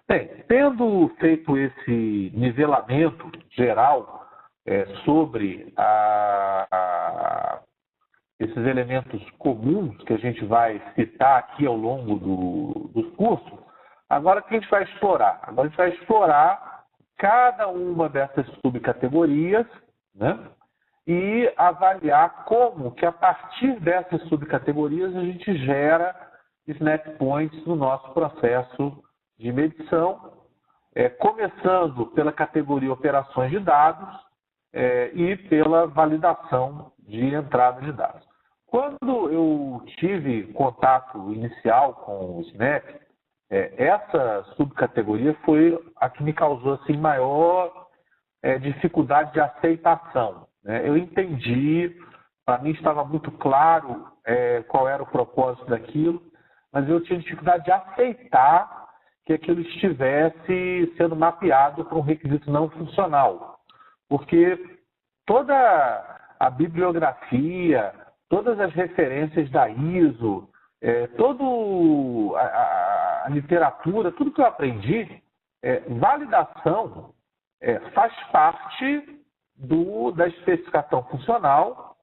Bem, tendo feito esse nivelamento geral sobre esses elementos comuns que a gente vai citar aqui ao longo do curso, agora o que a gente vai explorar? Agora a gente vai explorar cada uma dessas subcategorias, né? E avaliar como que a partir dessas subcategorias a gente gera snap points no nosso processo de medição, começando pela categoria operações de dados e pela validação de entrada de dados. Quando eu tive contato inicial com o Snap, essa subcategoria foi a que me causou assim, maior dificuldade de aceitação. Eu entendi, para mim estava muito claro qual era o propósito daquilo, mas eu tinha dificuldade de aceitar que aquilo estivesse sendo mapeado para um requisito não funcional. Porque toda a bibliografia, todas as referências da ISO, toda a literatura, tudo que eu aprendi, validação faz parte da especificação funcional.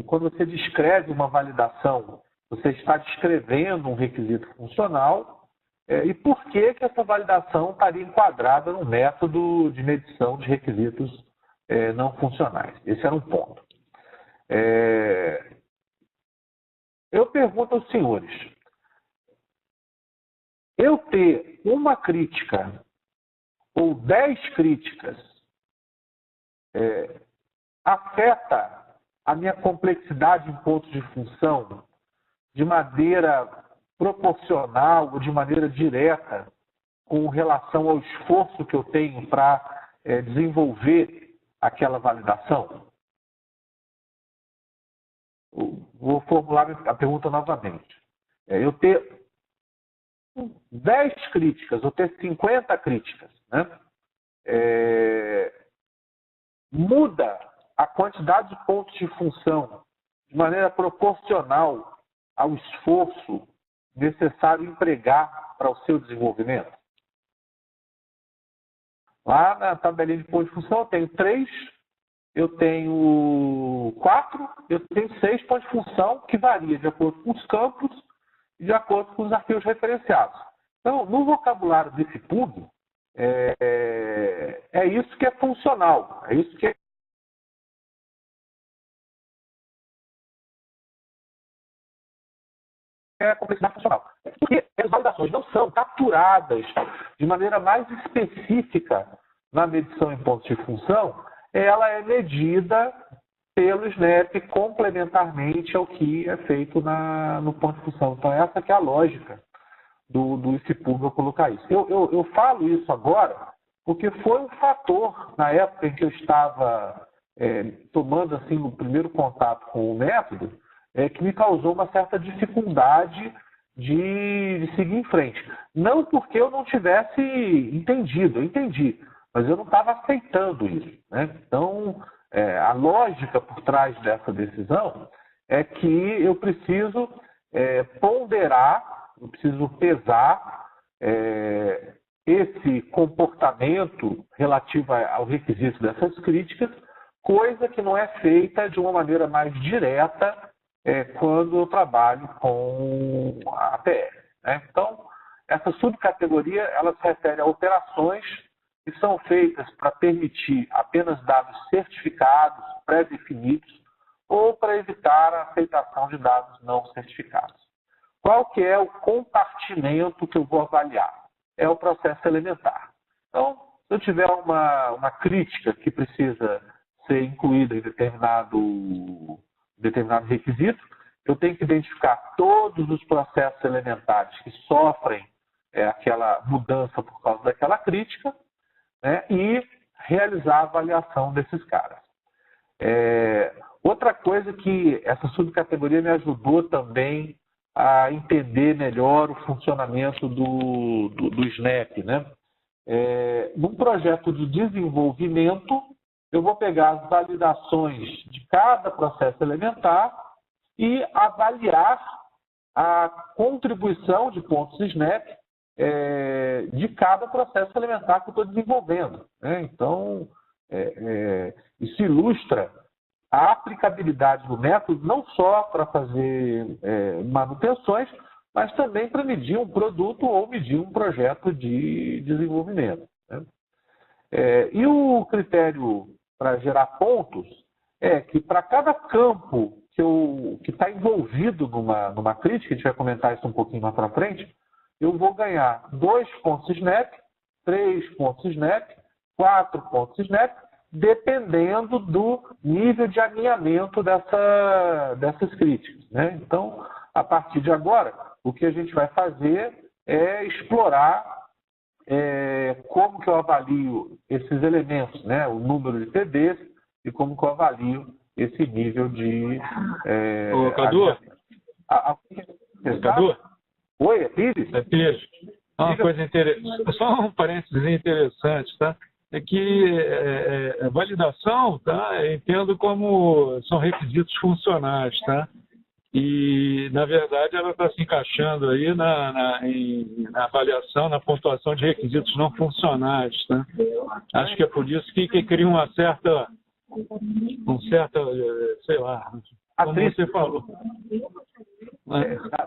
Quando você descreve uma validação, você está descrevendo um requisito funcional. E por que essa validação estaria enquadrada no método de medição de requisitos não funcionais? Esse era um ponto. Eu pergunto aos senhores, eu ter uma crítica ou 10 críticas afeta a minha complexidade em pontos de função de maneira proporcional ou de maneira direta com relação ao esforço que eu tenho para desenvolver aquela validação? Vou formular a pergunta novamente. Eu ter 10 críticas, ou ter 50 críticas, né? Muda a quantidade de pontos de função de maneira proporcional ao esforço necessário empregar para o seu desenvolvimento? Lá na tabelinha de pontos de função eu tenho 3, eu tenho 4, eu tenho 6 pontos de função, que varia de acordo com os campos e de acordo com os arquivos referenciados. Então, no vocabulário desse PUG, é isso que é funcional, é isso que é a complexidade funcional. Porque as validações não são capturadas de maneira mais específica na medição em pontos de função, ela é medida pelo SNAP complementarmente ao que é feito no ponto de função. Então, essa que é a lógica do ICPUG eu colocar isso. Eu falo isso agora porque foi um fator, na época em que eu estava tomando assim, o primeiro contato com o método, que me causou uma certa dificuldade de seguir em frente. Não porque eu não tivesse entendido, eu entendi, mas eu não estava aceitando isso, né? Então, a lógica por trás dessa decisão é que eu preciso ponderar, eu preciso pesar esse comportamento relativo ao requisito dessas críticas, coisa que não é feita de uma maneira mais direta quando eu trabalho com a APR, né? Então, essa subcategoria ela se refere a operações que são feitas para permitir apenas dados certificados, pré-definidos, ou para evitar a aceitação de dados não certificados. Qual que é o compartimento que eu vou avaliar? É o processo elementar. Então, se eu tiver uma crítica que precisa ser incluída em determinado requisito, eu tenho que identificar todos os processos elementares que sofrem aquela mudança por causa daquela crítica, né, e realizar a avaliação desses caras. Outra coisa que essa subcategoria me ajudou também a entender melhor o funcionamento do SNAP, né? Num projeto de desenvolvimento, eu vou pegar as validações de cada processo elementar e avaliar a contribuição de pontos SNAP de cada processo elementar que eu estou desenvolvendo, né? Então, isso ilustra a aplicabilidade do método não só para fazer manutenções, mas também para medir um produto ou medir um projeto de desenvolvimento, né? E o critério para gerar pontos é que para cada campo que está envolvido numa crítica, a gente vai comentar isso um pouquinho mais para frente, eu vou ganhar 2 pontos SNAP, 3 pontos SNAP, 4 pontos SNAP, dependendo do nível de alinhamento dessas críticas, né? Então, a partir de agora, o que a gente vai fazer é explorar como que eu avalio esses elementos, né? O número de TDs e como que eu avalio esse nível de Cadu? Cadu? Oi, é Pires? É Pires. Uma coisa interessante, só um parênteses interessante, tá? É que validação, tá? Eu entendo como são requisitos funcionais, tá? E, na verdade, ela está se encaixando aí na avaliação, na pontuação de requisitos não funcionais, tá? Acho que é por isso que cria um certo, sei lá, como você falou.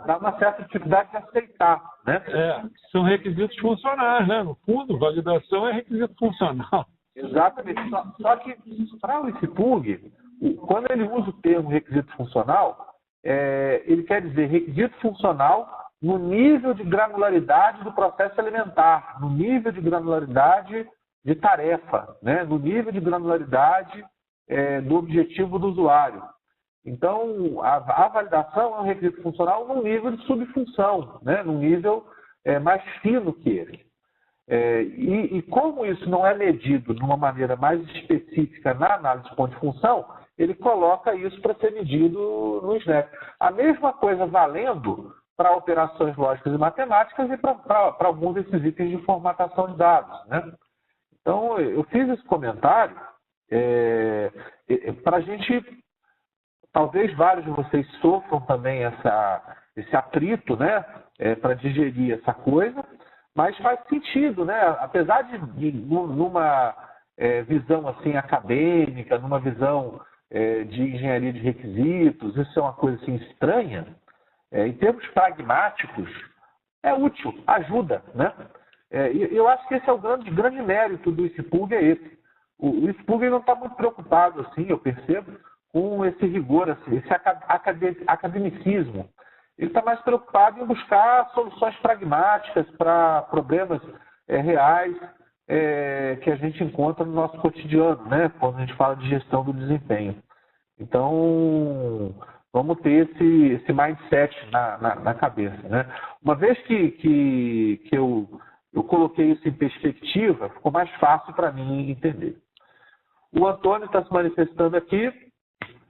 Dá uma certa dificuldade de aceitar, né? São requisitos funcionais, né? No fundo, validação é requisito funcional. Exatamente. Só que para o ICPUG, quando ele usa o termo requisito funcional, ele quer dizer requisito funcional no nível de granularidade do processo elementar, no nível de granularidade de tarefa, né? No nível de granularidade do objetivo do usuário. Então, a validação é um requisito funcional num nível de subfunção, né? Num nível mais fino que ele. E como isso não é medido de uma maneira mais específica na análise de ponto de função, ele coloca isso para ser medido no SNAP. A mesma coisa valendo para operações lógicas e matemáticas e para alguns desses itens de formatação de dados, né? Então, eu fiz esse comentário para a gente, talvez vários de vocês sofram também esse atrito, né? Para digerir essa coisa, mas faz sentido, né? Apesar de numa visão assim acadêmica, numa visão de engenharia de requisitos, isso é uma coisa assim estranha, em termos pragmáticos, é útil, ajuda, né? Eu acho que esse é o grande mérito do ICPUG, é esse. O ICPUG não está muito preocupado, assim, eu percebo, com esse rigor, assim, esse academicismo. Ele está mais preocupado em buscar soluções pragmáticas para problemas reais que a gente encontra no nosso cotidiano, né? Quando a gente fala de gestão do desempenho. Então, vamos ter esse mindset na cabeça, né? Uma vez que eu coloquei isso em perspectiva, ficou mais fácil para mim entender. O Antônio está se manifestando aqui,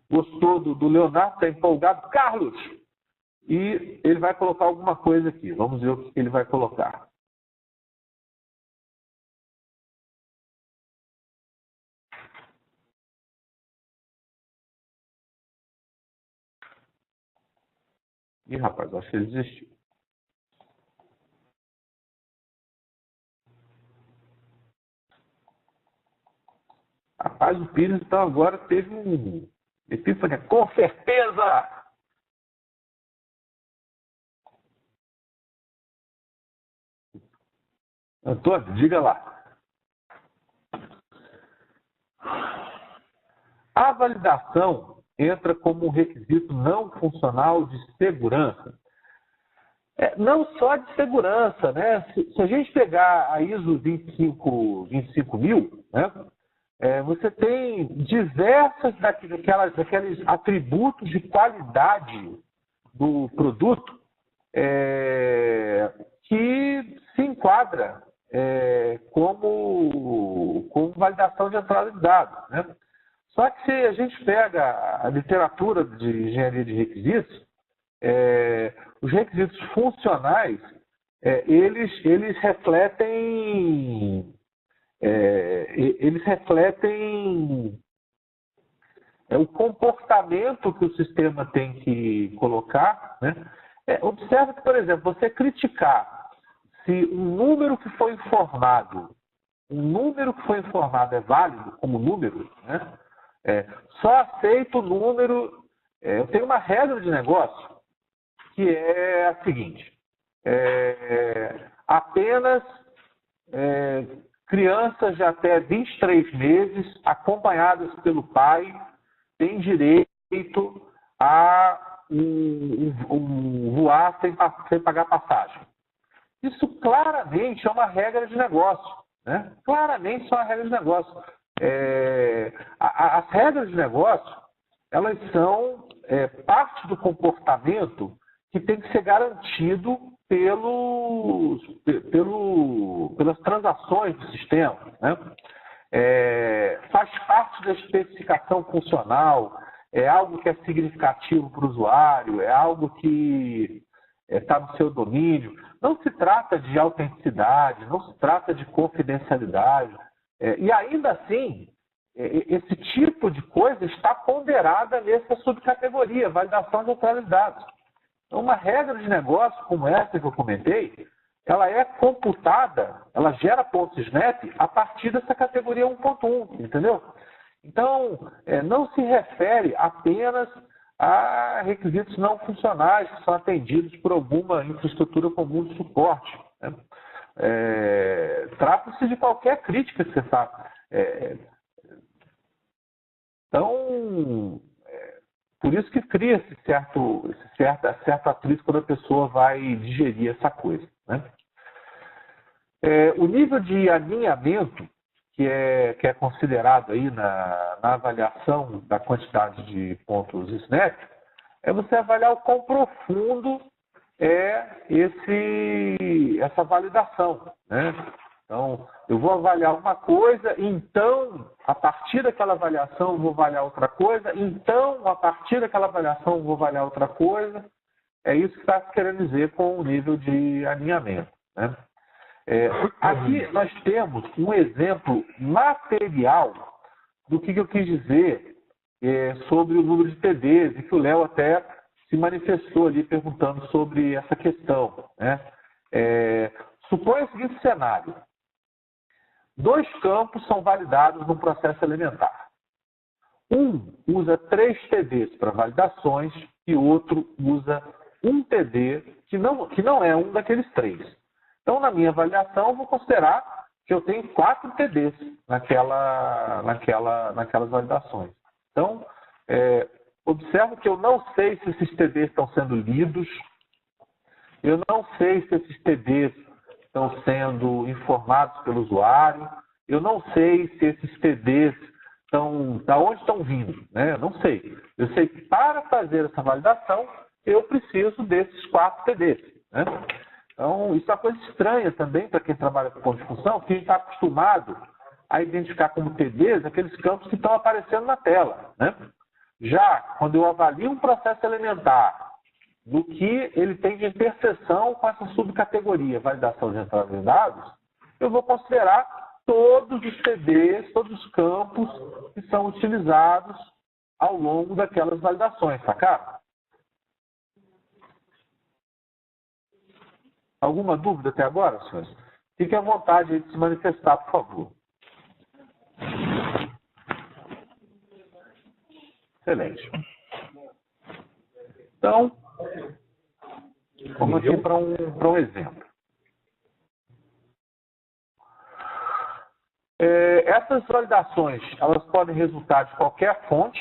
gostou do Leonardo, está empolgado. Carlos! E ele vai colocar alguma coisa aqui. Vamos ver o que ele vai colocar. Ih, rapaz, acho que ele desistiu. Rapaz, o Pires, então, agora teve um epifania. Com certeza! Antônio, diga lá. A validação entra como um requisito não funcional de segurança. Não só de segurança, né? Se a gente pegar a ISO 25000, né? Você tem diversas daqueles atributos de qualidade do produto que se enquadra como validação de entrada de dados, né? Só que se a gente pega a literatura de engenharia de requisitos, os requisitos funcionais, eles refletem o comportamento que o sistema tem que colocar, né? Observe que, por exemplo, você criticar se um número que foi informado é válido como número, né? Só aceito o número. Eu tenho uma regra de negócio que é a seguinte: apenas crianças de até 23 meses, acompanhadas pelo pai, têm direito a voar sem pagar passagem. Isso claramente é uma regra de negócio, né? Claramente isso é uma regra de negócio. As regras de negócio, elas são parte do comportamento que tem que ser garantido pelas transações do sistema, né? Faz parte da especificação funcional, é algo que é significativo para o usuário, é algo que está no seu domínio. Não se trata de autenticidade, não se trata de confidencialidade. E ainda assim, esse tipo de coisa está ponderada nessa subcategoria, validação de neutralidade de dados. Então, uma regra de negócio como essa que eu comentei, ela é computada, ela gera pontos SNAP a partir dessa categoria 1.1, entendeu? Então, não se refere apenas a requisitos não funcionais que são atendidos por alguma infraestrutura comum de suporte, né? Trata-se de qualquer crítica que você faça. Então, por isso que cria certo atrito quando a pessoa vai digerir essa coisa, né? O nível de alinhamento que é considerado aí na avaliação da quantidade de pontos SNAP, é você avaliar o quão profundo é essa validação, né? Então, eu vou avaliar uma coisa, então, a partir daquela avaliação, eu vou avaliar outra coisa, então, a partir daquela avaliação, eu vou avaliar outra coisa. É isso que está se querendo dizer com o nível de alinhamento, né? Aqui nós temos um exemplo material do que eu quis dizer sobre o número de TDs, e que o Léo até se manifestou ali perguntando sobre essa questão, né? Suponha o seguinte cenário: 2 campos são validados no processo elementar. Um usa 3 TDs para validações e o outro usa 1 TD que não é um daqueles 3. Então, na minha avaliação, eu vou considerar que eu tenho 4 TDs naquelas validações. Então, observo que eu não sei se esses TDs estão sendo lidos, eu não sei se esses TDs estão sendo informados pelo usuário, eu não sei se esses TDs da onde estão vindo, né? Eu não sei. Eu sei que para fazer essa validação, eu preciso desses 4 TDs, né? Então, isso é uma coisa estranha também para quem trabalha com ponto de função, porque a gente está acostumado a identificar como TDs aqueles campos que estão aparecendo na tela, né? Já quando eu avalio um processo elementar, no que ele tem de interseção com essa subcategoria validação de entrada de dados, eu vou considerar todos os TDs, todos os campos que são utilizados ao longo daquelas validações, sacaram? Alguma dúvida até agora, senhores? Fiquem à vontade de se manifestar, por favor. Excelente. Então, vamos aqui para um exemplo. Essas validações, elas podem resultar de qualquer fonte,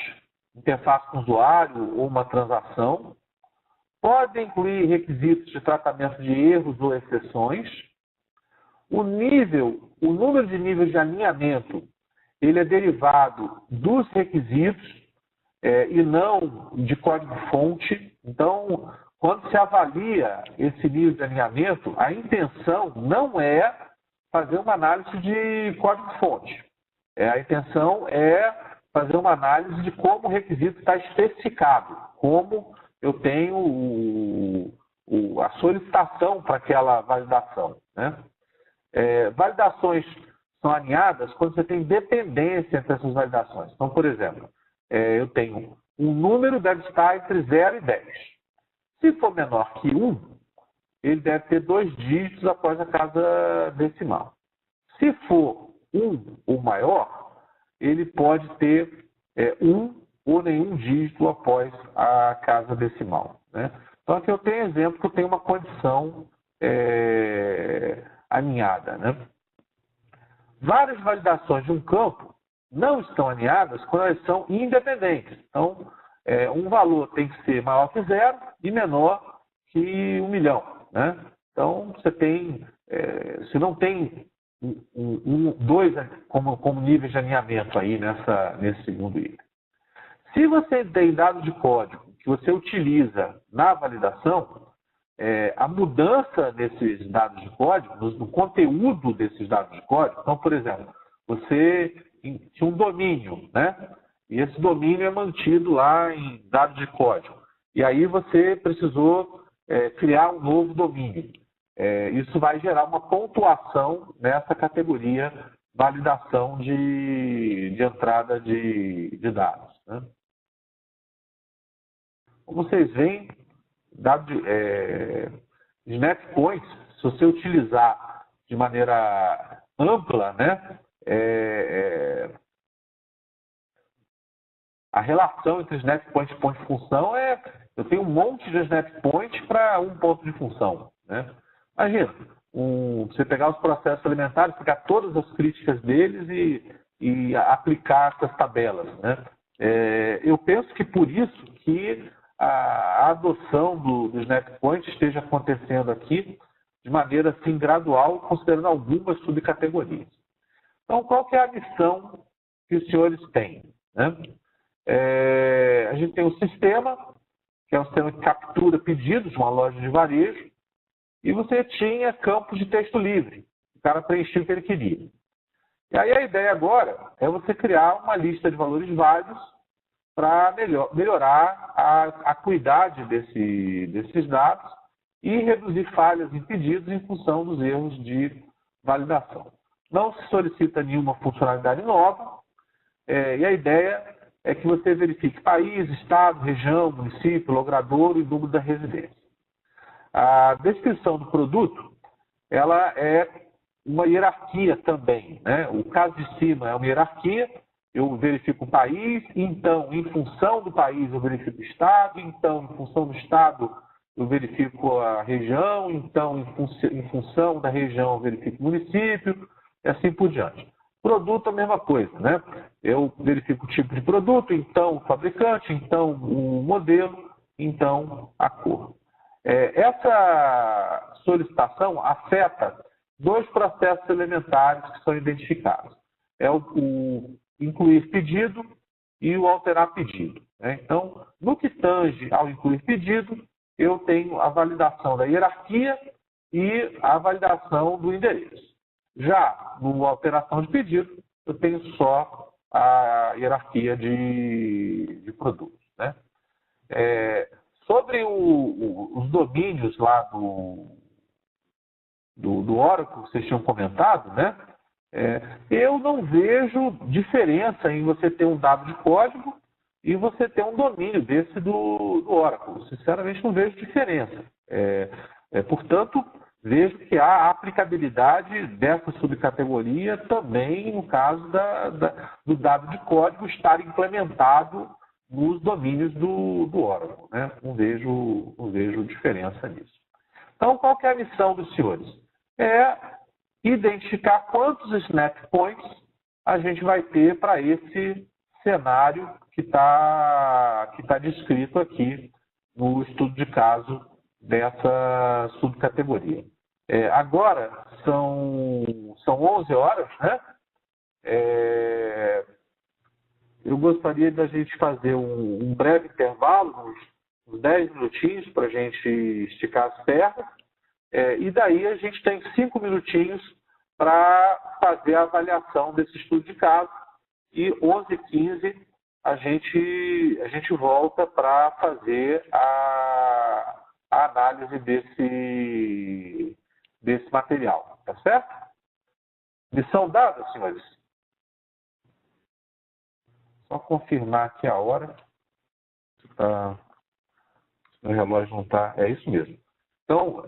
interface com o usuário ou uma transação. Podem incluir requisitos de tratamento de erros ou exceções. O número de níveis de alinhamento, ele é derivado dos requisitos e não de código-fonte. Então, quando se avalia esse nível de alinhamento, a intenção não é fazer uma análise de código-fonte. A intenção é fazer uma análise de como o requisito está especificado, como eu tenho a solicitação para aquela validação, né? Validações são alinhadas quando você tem dependência entre essas validações. Então, por exemplo, eu tenho um número deve estar entre 0 e 10. Se for menor que 1, ele deve ter 2 dígitos após a casa decimal. Se for 1 ou maior, ele pode ter 1 ou nenhum dígito após a casa decimal, né? Então, aqui eu tenho exemplo que eu tenho uma condição aninhada, né? Várias validações de um campo não estão aninhadas quando elas são independentes. Então, um valor tem que ser maior que 0 e menor que 1 milhão, né? Então, você tem, se não tem 2 como níveis de alinhamento aí nesse segundo item. Se você tem dados de código que você utiliza na validação, a mudança desses dados de código, no conteúdo desses dados de código, então, por exemplo, você tinha um domínio, né? E esse domínio é mantido lá em dados de código. E aí você precisou criar um novo domínio. Isso vai gerar uma pontuação nessa categoria validação de entrada de dados, né? Como vocês veem, Snap Points, se você utilizar de maneira ampla, né, a relação entre Snap Point e ponto de função eu tenho um monte de Snap Point para um ponto de função, né? Imagina, você pegar os processos alimentares, pegar todas as críticas deles e aplicar essas tabelas, né? Eu penso que por isso que a adoção do Snap Point esteja acontecendo aqui de maneira assim gradual, considerando algumas subcategorias. Então, qual que é a missão que os senhores têm, né? A gente tem um sistema, que é um sistema que captura pedidos de uma loja de varejo, e você tinha campos de texto livre. O cara preenchia o que ele queria. E aí a ideia agora é você criar uma lista de valores válidos para melhorar a acuidade desses dados e reduzir falhas em pedidos em função dos erros de validação. Não se solicita nenhuma funcionalidade nova, e a ideia é que você verifique país, estado, região, município, logradouro e número da residência. A descrição do produto, ela é uma hierarquia também, né? O caso de cima é uma hierarquia, eu verifico o país, então, em função do país, eu verifico o estado, então, em função do estado, eu verifico a região, então, em função da região, eu verifico o município, e assim por diante. Produto, a mesma coisa, né? Eu verifico o tipo de produto, então, o fabricante, então, o modelo, então, a cor. Essa solicitação afeta 2 processos elementares que são identificados. É o incluir pedido e o alterar pedido, né? Então, no que tange ao incluir pedido, eu tenho a validação da hierarquia e a validação do endereço. Já no alteração de pedido, eu tenho só a hierarquia de produtos, né? Sobre os domínios lá do Oracle, que vocês tinham comentado, né? Eu não vejo diferença em você ter um dado de código e você ter um domínio desse do Oracle. Sinceramente, não vejo diferença. Portanto, vejo que há aplicabilidade dessa subcategoria também no caso do dado de código estar implementado nos domínios do Oracle, né? Não vejo diferença nisso. Então, qual que é a missão dos senhores? Identificar quantos Snap Points a gente vai ter para esse cenário que tá descrito aqui no estudo de caso dessa subcategoria. Agora são 11 horas, né? Eu gostaria da gente fazer um breve intervalo, uns 10 minutinhos para a gente esticar as pernas. E daí a gente tem 5 minutinhos para fazer a avaliação desse estudo de caso. E 11h15 a gente volta para fazer a análise desse material. Tá certo? Missão dada, senhores? Só confirmar aqui a hora. Meu relógio não está... É isso mesmo. Então,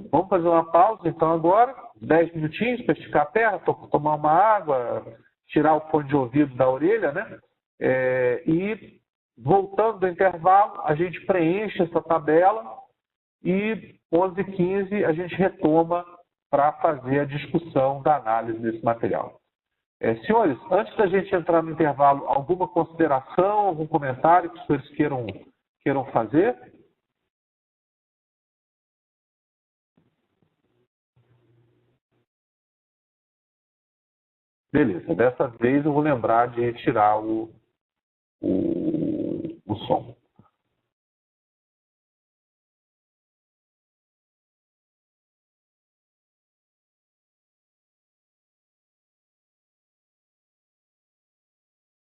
vamos fazer uma pausa, então, agora, 10 minutinhos para esticar a perna, tomar uma água, tirar o fone de ouvido da orelha, né? E, voltando do intervalo, a gente preenche essa tabela e, 11h15, a gente retoma para fazer a discussão da análise desse material. Senhores, antes da gente entrar no intervalo, alguma consideração, algum comentário que os senhores queiram fazer? Beleza, dessa vez eu vou lembrar de tirar o som.